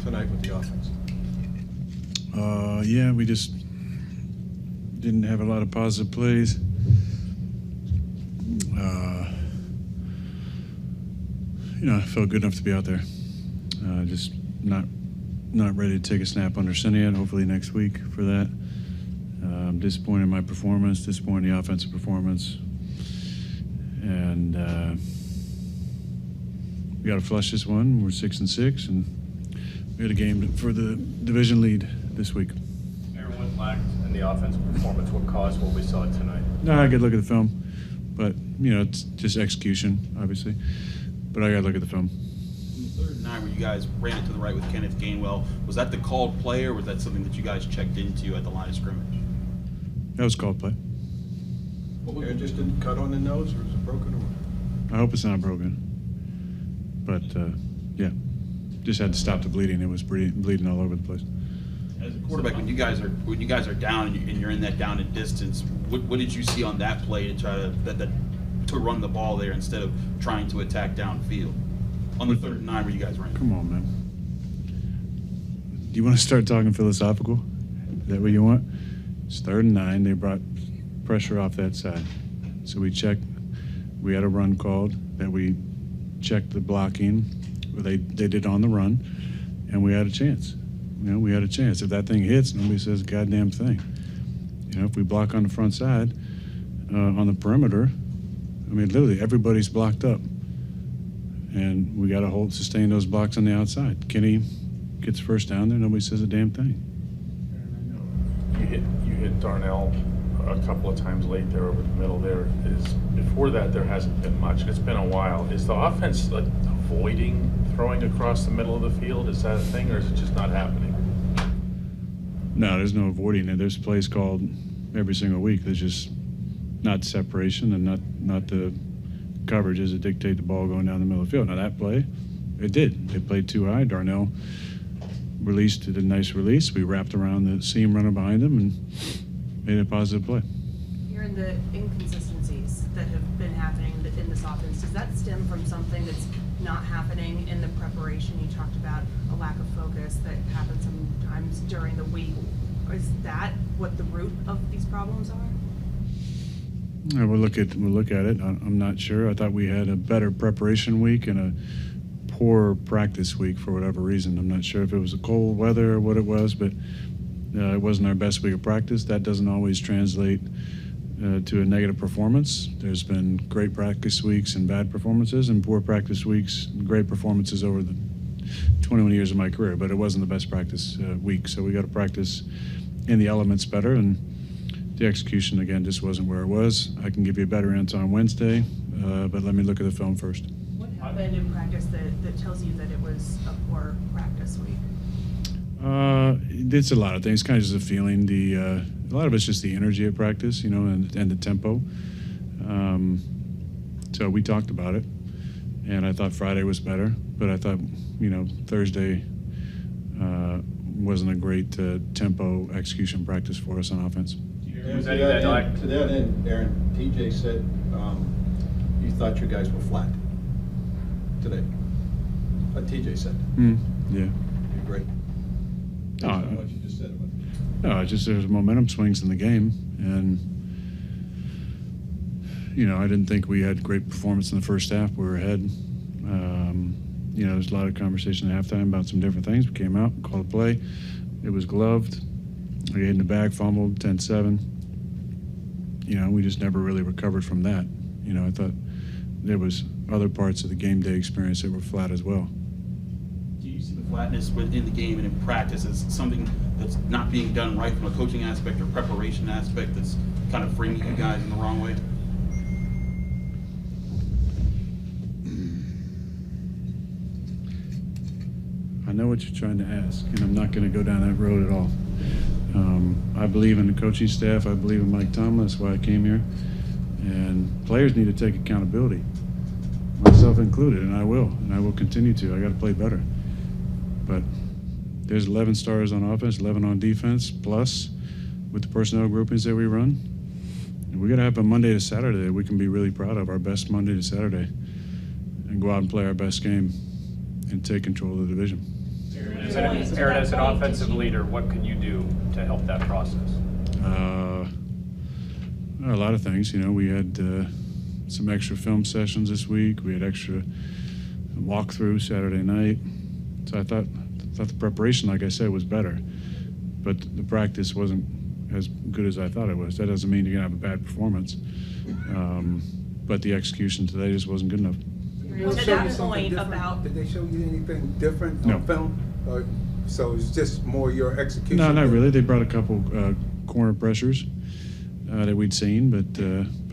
tonight with the offense? Yeah, we just didn't have a lot of positive plays. I felt good enough to be out there. Just not ready to take a snap under center yet. Hopefully next week for that. I'm disappointed in my performance, disappointed in the offensive performance. And we got to flush this one. We're 6-6, and we had a game for the division lead this week. Aaron, what lacked in the offensive performance? What caused what we saw tonight? No, I got to look at the film. But, it's just execution, obviously. But I got to look at the film. In the 3rd and 9, where you guys ran it to the right with Kenneth Gainwell, was that the called play, or was that something that you guys checked into at the line of scrimmage? That was called play. Aaron just didn't cut on the nose, or was it broken? I hope it's not broken. But, yeah, just had to stop the bleeding. It was bleeding all over the place. As a quarterback, when you guys are down and you're in that down and distance, what did you see on that play to try to run the ball there instead of trying to attack downfield on the 3rd and 9 where you guys ran? Come on, man. Do you want to start talking philosophical? Is that what you want? It's 3rd and 9. They brought pressure off that side. So we checked. We had a run called that we checked the blocking. They did on the run, and we had a chance. We had a chance. If that thing hits, nobody says a goddamn thing. If we block on the front side, on the perimeter, literally everybody's blocked up. And we got to sustain those blocks on the outside. Kenny gets first down there, nobody says a damn thing. You hit Darnell a couple of times late there over the middle there. Before that, there hasn't been much. It's been a while. Is the offense avoiding throwing across the middle of the field? Is that a thing, or is it just not happening? No, there's no avoiding it. There's plays called every single week. There's just not separation and not the coverages that dictate the ball going down the middle of the field. Now that play, it did. They played too high. Darnell did a nice release. We wrapped around the seam runner behind him and made a positive play. Hearing the inconsistencies that have been happening in this offense, does that stem from something that's not happening in the preparation? You talked about a lack of focus that happens sometimes during the week. Is that what the root of these problems are? We'll look at it. I'm not sure. I thought we had a better preparation week and a poor practice week for whatever reason. I'm not sure if it was the cold weather or what it was, but it wasn't our best week of practice. That doesn't always translate to a negative performance. There's been great practice weeks and bad performances, and poor practice weeks and great performances over the 21 years of my career, but it wasn't the best practice week. So we got to practice in the elements better, and the execution, again, just wasn't where it was. I can give you a better answer on Wednesday, but let me look at the film first. What happened in practice that tells you that it was a poor practice week? It's a lot of things, kind of just a feeling. A lot of it's just the energy at practice, and the tempo. So we talked about it, and I thought Friday was better, but I thought, Thursday wasn't a great tempo execution practice for us on offense. To that end, Aaron, TJ said you thought your guys were flat today. TJ said. Yeah. You agree? Based on what you just said about it. No, just there's momentum swings in the game, and I didn't think we had great performance in the first half. We were ahead. There's a lot of conversation at halftime about some different things. We came out, called a play. It was gloved. We hit in the bag, fumbled, 10-7. We just never really recovered from that. I thought there was other parts of the game day experience that were flat as well. Do you see the flatness within the game and in practice as something that's not being done right from a coaching aspect or preparation aspect that's kind of framing you guys in the wrong way? I know what you're trying to ask, and I'm not going to go down that road at all. I believe in the coaching staff. I believe in Mike Tomlin. That's why I came here. And players need to take accountability, myself included, and I will continue to. I got to play better. But there's 11 stars on offense, 11 on defense, plus with the personnel groupings that we run. And we got to have a Monday to Saturday that we can be really proud of, our best Monday to Saturday, and go out and play our best game and take control of the division. Aaron, as an offensive leader, what can you do to help that process? A lot of things. We had some extra film sessions this week. We had extra walkthrough Saturday night. So I thought the preparation, like I said, was better, but the practice wasn't as good as I thought it was. That doesn't mean you're gonna have a bad performance, but the execution today just wasn't good enough. To that point about. Did they show you anything different No. on film? So it's just more your execution? No, not really. They brought a couple corner pressures that we'd seen, but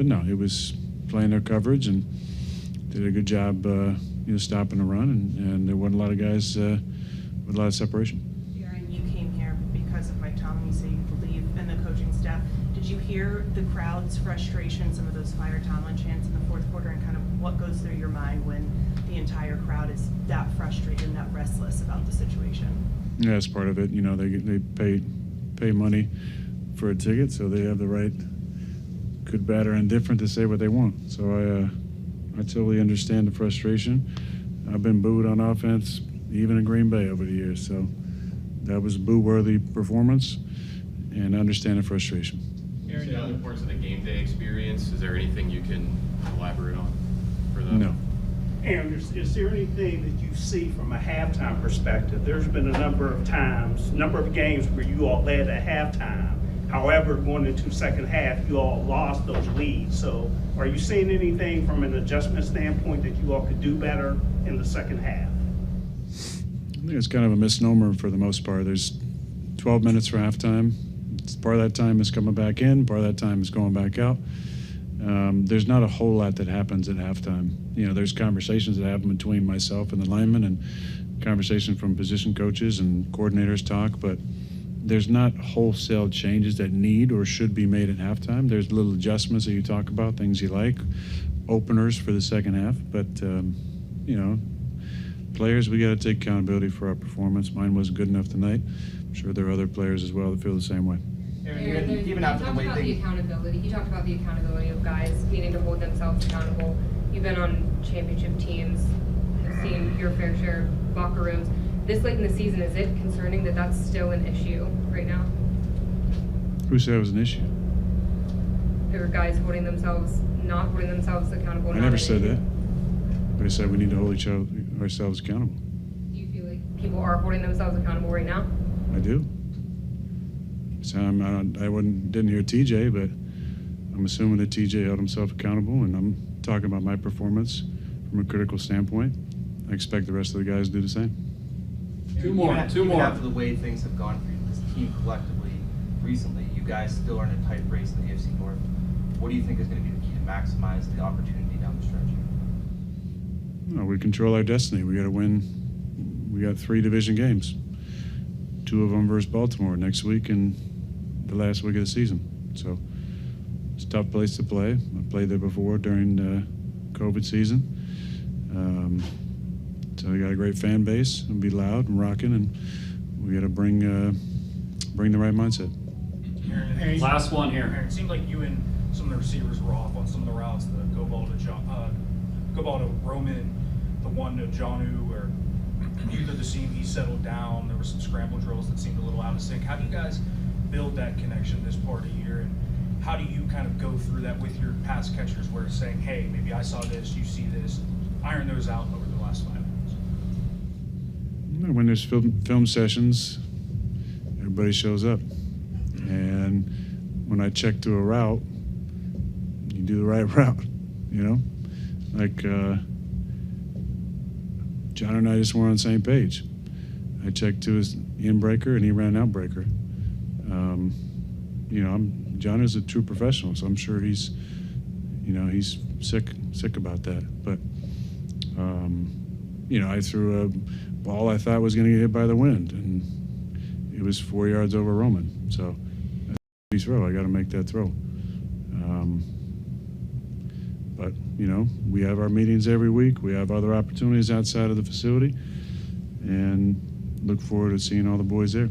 no, it was playing their coverage and did a good job, stopping the run, and there wasn't a lot of guys with a lot of separation. Aaron, you came here because of Mike Tomlin. You say you believe in the coaching staff. Did you hear the crowd's frustration, some of those fire Tomlin chants in the fourth quarter, and kind of what goes through your mind when the entire crowd is that frustrated and that restless about the situation? Yeah, that's part of it. They pay money for a ticket, so they have the right, good, bad, or indifferent, to say what they want. So I totally understand the frustration. I've been booed on offense, even in Green Bay, over the years. So that was a boo-worthy performance, and I understand the frustration. Aaron, the importance of the game day experience, is there anything you can elaborate on for them? No. Aaron, is there anything that you see from a halftime perspective? There's been a number of games where you all led at halftime. However, going into second half, you all lost those leads. So are you seeing anything from an adjustment standpoint that you all could do better in the second half? I think it's kind of a misnomer for the most part. There's 12 minutes for halftime. Part of that time is coming back in, part of that time is going back out. There's not a whole lot that happens at halftime. There's conversations that happen between myself and the linemen, and conversation from position coaches and coordinators talk, but there's not wholesale changes that need or should be made at halftime. There's little adjustments that you talk about, things you like, openers for the second half, but players, we got to take accountability for our performance. Mine wasn't good enough tonight. I'm sure there are other players as well that feel the same way. Aaron, even after the way things... You talked about the accountability of guys needing to hold themselves accountable. You've been on championship teams, have seen your fair share of locker rooms. This late in the season, is it concerning that that's still an issue right now? Who said it was an issue? There are guys not holding themselves accountable. I never said that. But I said we need to hold ourselves accountable. Do you feel like people are holding themselves accountable right now? I do. So didn't hear TJ, but I'm assuming that TJ held himself accountable, and I'm talking about my performance from a critical standpoint. I expect the rest of the guys to do the same. Two more. After the way things have gone for this team collectively recently, you guys still are in a tight race in the AFC North. What do you think is going to be the key to maximize the opportunity down the stretch? No, we control our destiny. We got to win. We got 3 division games. 2 of them versus Baltimore next week and the last week of the season. So it's a tough place to play. I played there before during the COVID season. So we got a great fan base and be loud and rocking, and we got to bring the right mindset. Aaron, last one here. Aaron, it seemed like you and some of the receivers were off on some of the routes, the go ball to Roman, the one to Jonnu, or either the seam he settled down. There were some scramble drills that seemed a little out of sync. How do you guys build that connection this part of the year, and how do you kind of go through that with your pass catchers, where it's saying, hey, maybe I saw this, you see this, iron those out over the last 5 minutes? When there's film sessions, everybody shows up, and when I check to a route, you do the right route, like John and I just weren't on the same page. I checked to his in breaker and he ran out breaker. John is a true professional, so I'm sure he's sick about that. But I threw a ball I thought was going to get hit by the wind, and it was 4 yards over Roman. So that's a throw. I got to make that throw. But we have our meetings every week. We have other opportunities outside of the facility, and look forward to seeing all the boys there.